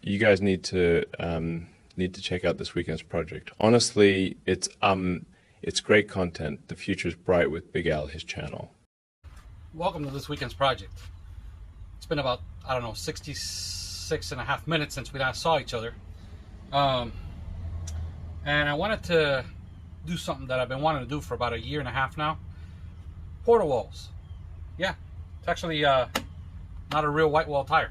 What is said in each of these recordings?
you guys need to check out this weekend's project. Honestly, it's great content. The future's bright with Big Al, his channel. Welcome to this weekend's project. It's been about, I don't know, 66 and a half minutes since we last saw each other. And I wanted to do something that I've been wanting to do for about a year and a half now. Portawalls. Yeah, it's actually not a real white wall tire.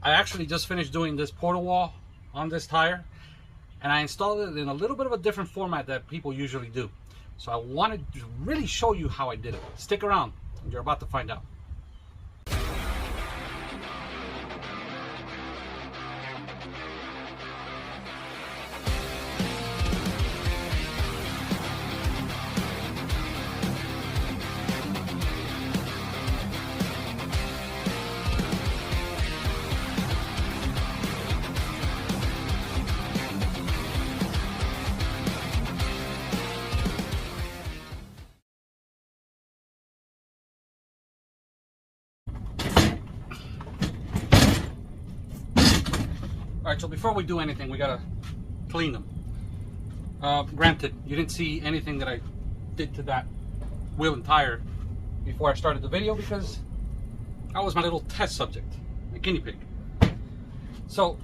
I actually just finished doing this Portawall on this tire, and I installed it in a little bit of a different format that people usually do. So I wanted to really show you how I did it. Stick around, you're about to find out. Alright, so before we do anything, we gotta clean them. Granted, you didn't see anything that I did to that wheel and tire before I started the video because that was my little test subject, my guinea pig. So,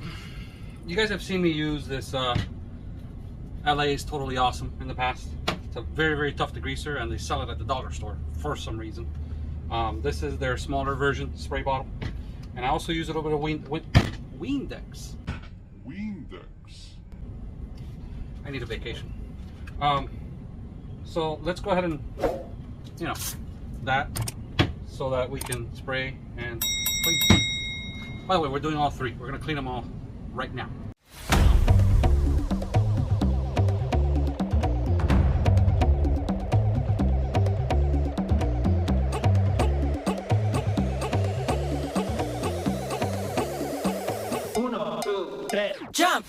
you guys have seen me use this LA is Totally Awesome in the past. It's a very, very tough degreaser, and they sell it at the dollar store for some reason. This is their smaller version, spray bottle. And I also use a little bit of Windex. I need a vacation. So let's go ahead and, you know, that, so that we can spray and clean. By the way, we're doing all three. We're gonna clean them all right now. Uno, two, tres, jump!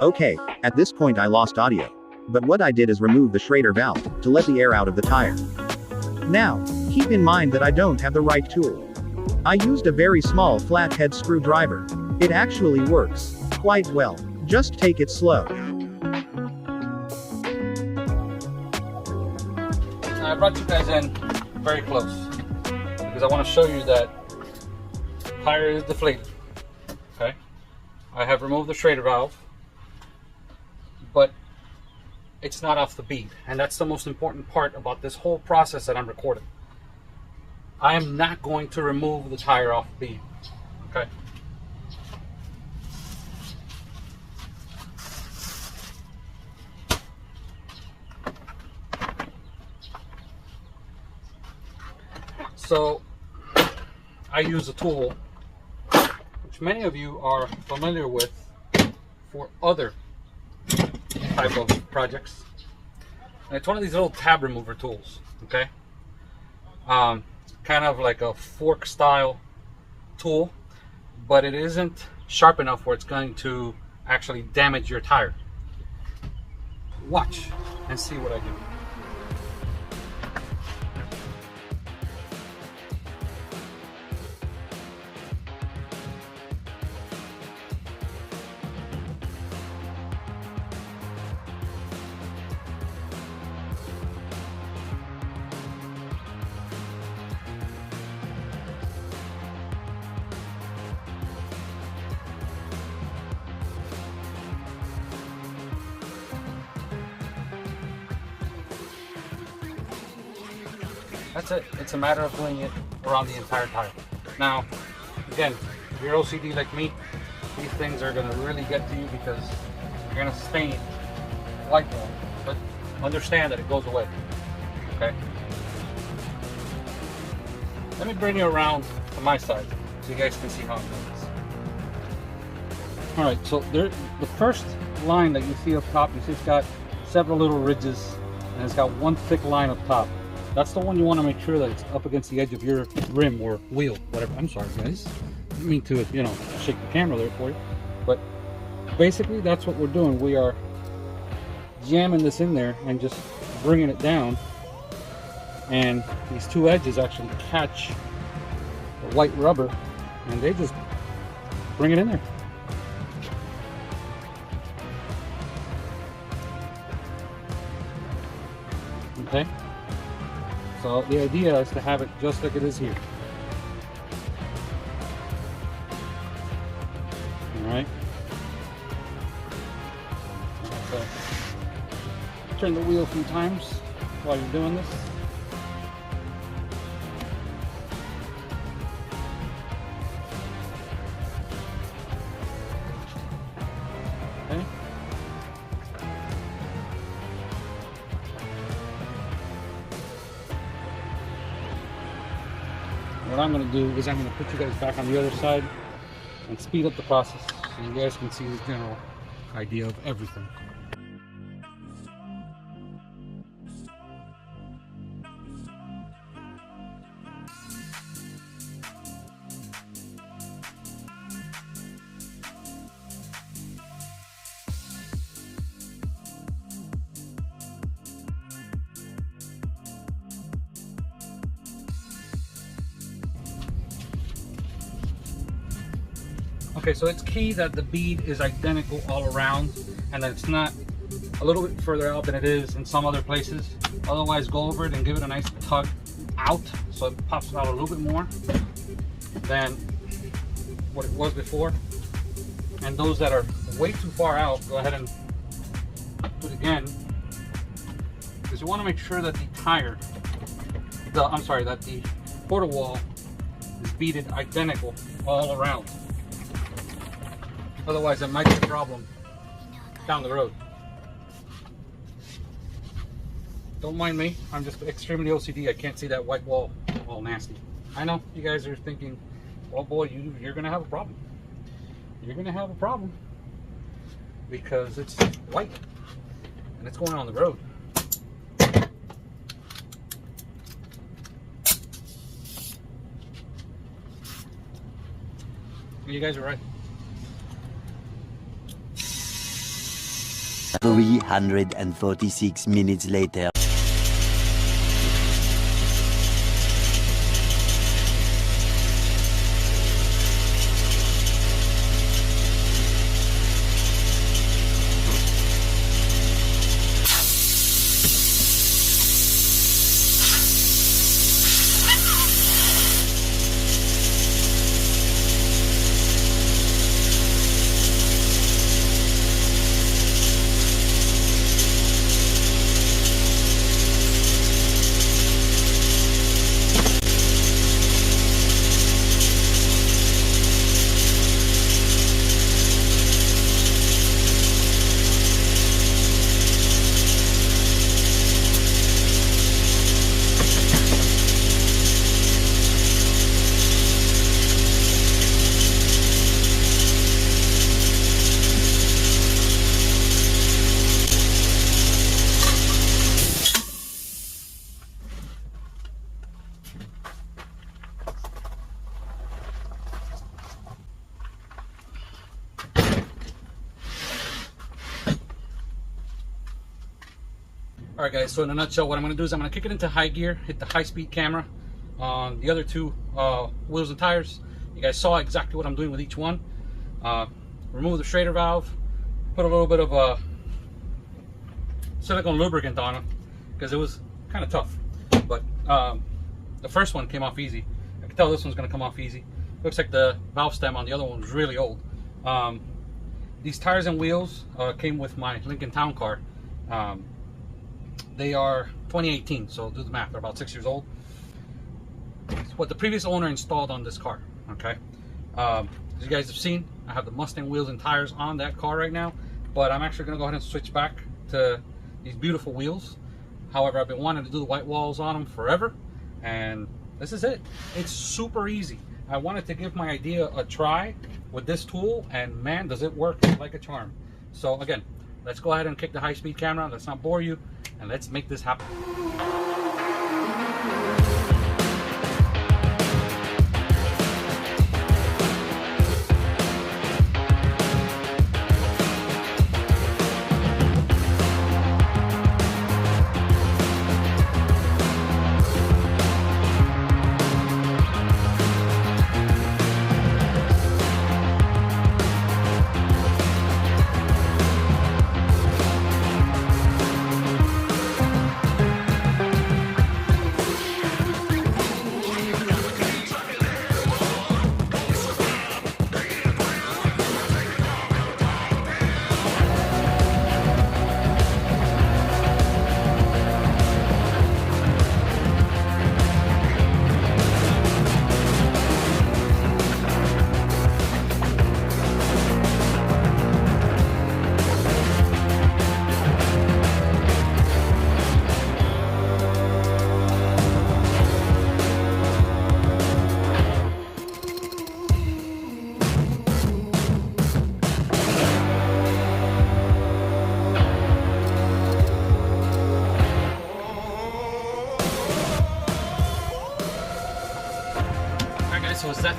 Okay, at this point I lost audio. But what I did is remove the Schrader valve, to let the air out of the tire. Now, keep in mind that I don't have the right tool. I used a very small flathead screwdriver. It actually works quite well. Just take it slow. I brought you guys in very close because I want to show you that tire is deflated. Okay, I have removed the Schrader valve, but it's not off the bead, and that's the most important part about this whole process that I'm recording. I am not going to remove the tire off the bead. Okay. So I use a tool which many of you are familiar with for other type of projects. And it's one of these little tab remover tools, okay? Kind of like a fork style tool, but it isn't sharp enough where it's going to actually damage your tire. Watch and see what I do. That's it. It's a matter of doing it around the entire tire. Now, again, if you're OCD like me, these things are going to really get to you because you're going to stain white wall. But understand that it goes away. Okay? Let me bring you around to my side so you guys can see how it goes. Alright, so there, the first line that you see up top, you see it's got several little ridges and it's got one thick line up top. That's the one you want to make sure that it's up against the edge of your rim or wheel, whatever. I'm sorry guys, didn't mean to, you know, shake the camera there for you, but basically that's what we're doing. We are jamming this in there and just bringing it down, and these two edges actually catch the white rubber, and they just bring it in there. Okay, so the idea is to have it just like it is here. All right. So turn the wheel a few times while you're doing this. Okay. What I'm going to do is I'm going to put you guys back on the other side and speed up the process so you guys can see the general idea of everything. Okay, so it's key that the bead is identical all around and that it's not a little bit further out than it is in some other places. Otherwise, go over it and give it a nice tug out so it pops out a little bit more than what it was before. And those that are way too far out, go ahead and do it again, because you want to make sure that the tire, that the Portawall is beaded identical all around. Otherwise, that might be a problem down the road. Don't mind me. I'm just extremely OCD. I can't see that white wall all nasty. I know you guys are thinking, well, boy, you're going to have a problem. You're going to have a problem because it's white and it's going on the road. You guys are right. 346 minutes later. Alright guys, so in a nutshell, what I'm going to do is I'm going to kick it into high gear, hit the high-speed camera on the other two wheels and tires. You guys saw exactly what I'm doing with each one. Remove the Schrader valve, put a little bit of silicone lubricant on it because it was kind of tough. But the first one came off easy. I can tell this one's going to come off easy. Looks like the valve stem on the other one was really old. These tires and wheels came with my Lincoln Town Car. They are 2018, so do the math. They're about 6 years old. It's what the previous owner installed on this car. Okay, as you guys have seen, I have the Mustang wheels and tires on that car right now, but I'm actually going to go ahead and switch back to these beautiful wheels. However, I've been wanting to do the white walls on them forever, and this is it. It's super easy. I wanted to give my idea a try with this tool, and man, does it work like a charm. So again, let's go ahead and kick the high-speed camera. Let's not bore you, and let's make this happen.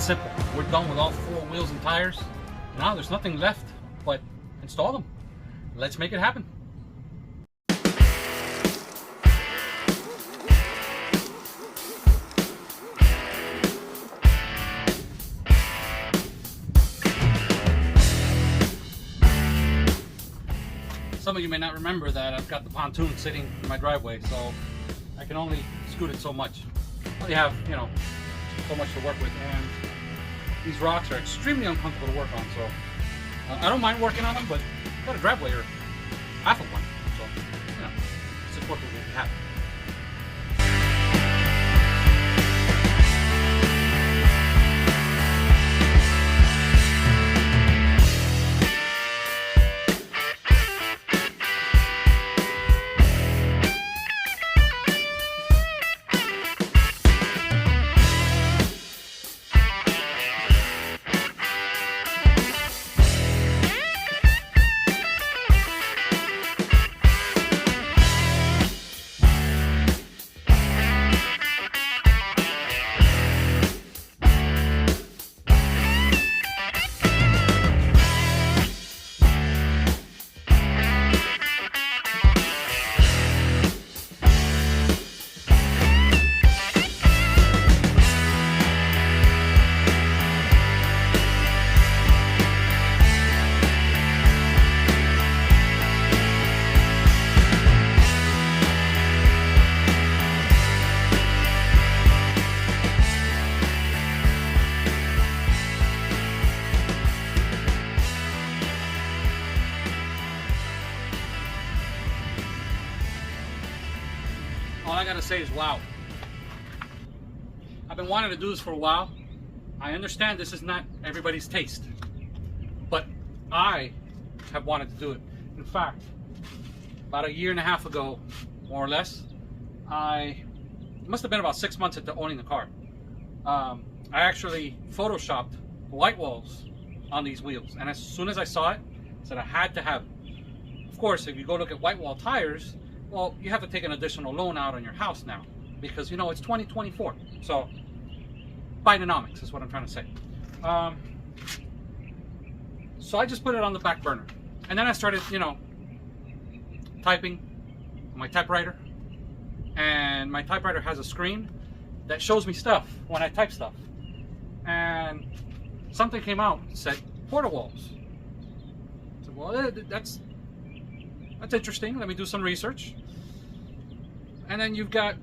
that simple. We're done with all 4 wheels and tires. Now there's nothing left but install them. Let's make it happen. Some of you may not remember that I've got the pontoon sitting in my driveway, so I can only scoot it so much. I only have, you know, so much to work with, and these rocks are extremely uncomfortable to work on, so I don't mind working on them, but I've got a driveway or half of one, so, you know, support what we have. All I gotta say is wow. I've been wanting to do this for a while. I understand this is not everybody's taste, but I have wanted to do it. In fact, about 1.5 years ago, more or less, it must have been about 6 months into owning the car. I actually photoshopped white walls on these wheels, and as soon as I saw it, I said I had to have it. Of course, if you go look at white wall tires, well, you have to take an additional loan out on your house now because, you know, it's 2024. So, Bidenomics is what I'm trying to say. So I just put it on the back burner. And then I started, you know, typing on my typewriter. And my typewriter has a screen that shows me stuff when I type stuff. And something came out that said Portawalls. I said, well, that's interesting. Let me do some research. And then you've got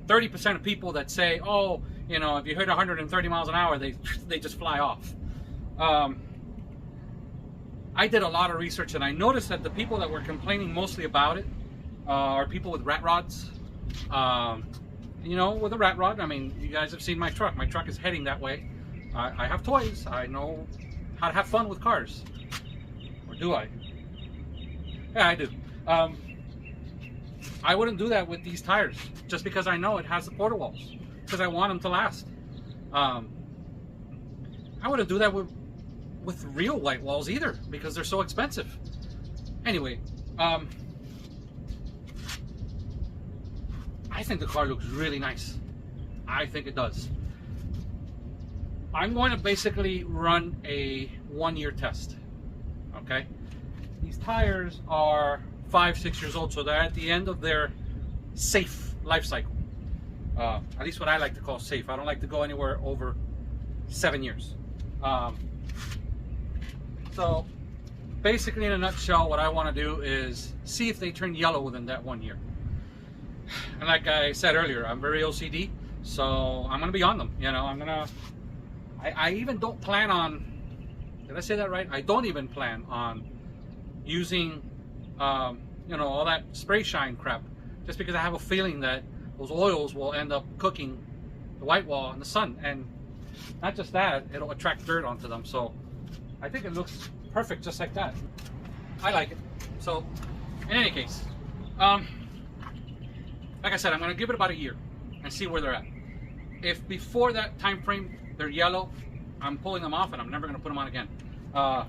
30% of people that say, oh, you know, if you hit 130 miles an hour, they just fly off. I did a lot of research, and I noticed that the people that were complaining mostly about it are people with rat rods. You know, with a rat rod, I mean, you guys have seen my truck. My truck is heading that way. I have toys. I know how to have fun with cars. Or do I? Yeah, I do. I wouldn't do that with these tires just because I know it has the Portawalls, because I want them to last. I wouldn't do that with real white walls either because they're so expensive. Anyway, I think the car looks really nice. I think it does. I'm going to basically run a 1-year test. Okay? These tires are 5-6 years old, so they're at the end of their safe life cycle. At least what I like to call safe. I don't like to go anywhere over 7 years. So basically, in a nutshell, what I want to do is see if they turn yellow within that 1 year. And like I said earlier, I'm very OCD, so I'm going to be on them. You know, I even don't plan on, did I say that right? I don't even plan on using, you know, all that spray shine crap, just because I have a feeling that those oils will end up cooking the white wall in the sun, and not just that, it'll attract dirt onto them. So I think it looks perfect just like that. I like it. So in any case, like I said, I'm going to give it about 1 year and see where they're at. If before that time frame they're yellow, I'm pulling them off and I'm never going to put them on again. I'm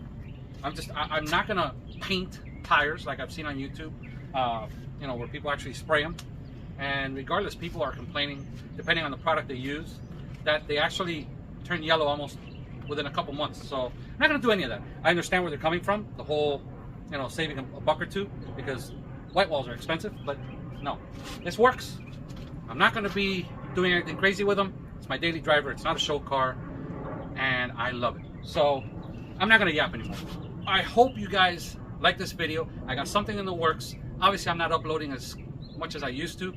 not going to paint tires like I've seen on YouTube, you know, where people actually spray them. And regardless, people are complaining, depending on the product they use, that they actually turn yellow almost within a couple months. So I'm not going to do any of that. I understand where they're coming from, the whole, you know, saving a buck or two, because white walls are expensive, but no, this works. I'm not going to be doing anything crazy with them. It's my daily driver. It's not a show car, and I love it. So I'm not going to yap anymore. I hope you guys like this video. I got something in the works. Obviously, I'm not uploading as much as I used to.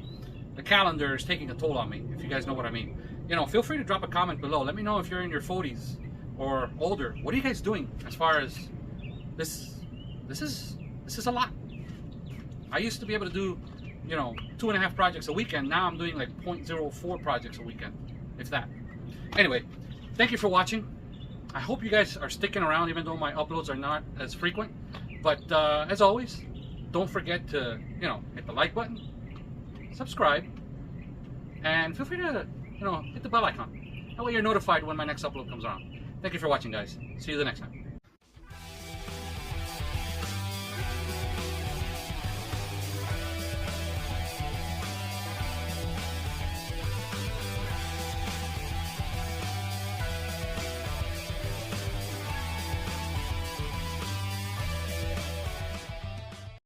The calendar is taking a toll on me, if you guys know what I mean. You know, feel free to drop a comment below. Let me know if you're in your 40s or older. What are you guys doing as far as this? This is a lot. I used to be able to do, you know, 2.5 projects a weekend. Now I'm doing like 0.04 projects a weekend, if that. Anyway, thank you for watching. I hope you guys are sticking around, even though my uploads are not as frequent. But as always, don't forget to, you know, hit the like button, subscribe, and feel free to, you know, hit the bell icon. That way you're notified when my next upload comes on. Thank you for watching, guys. See you the next time.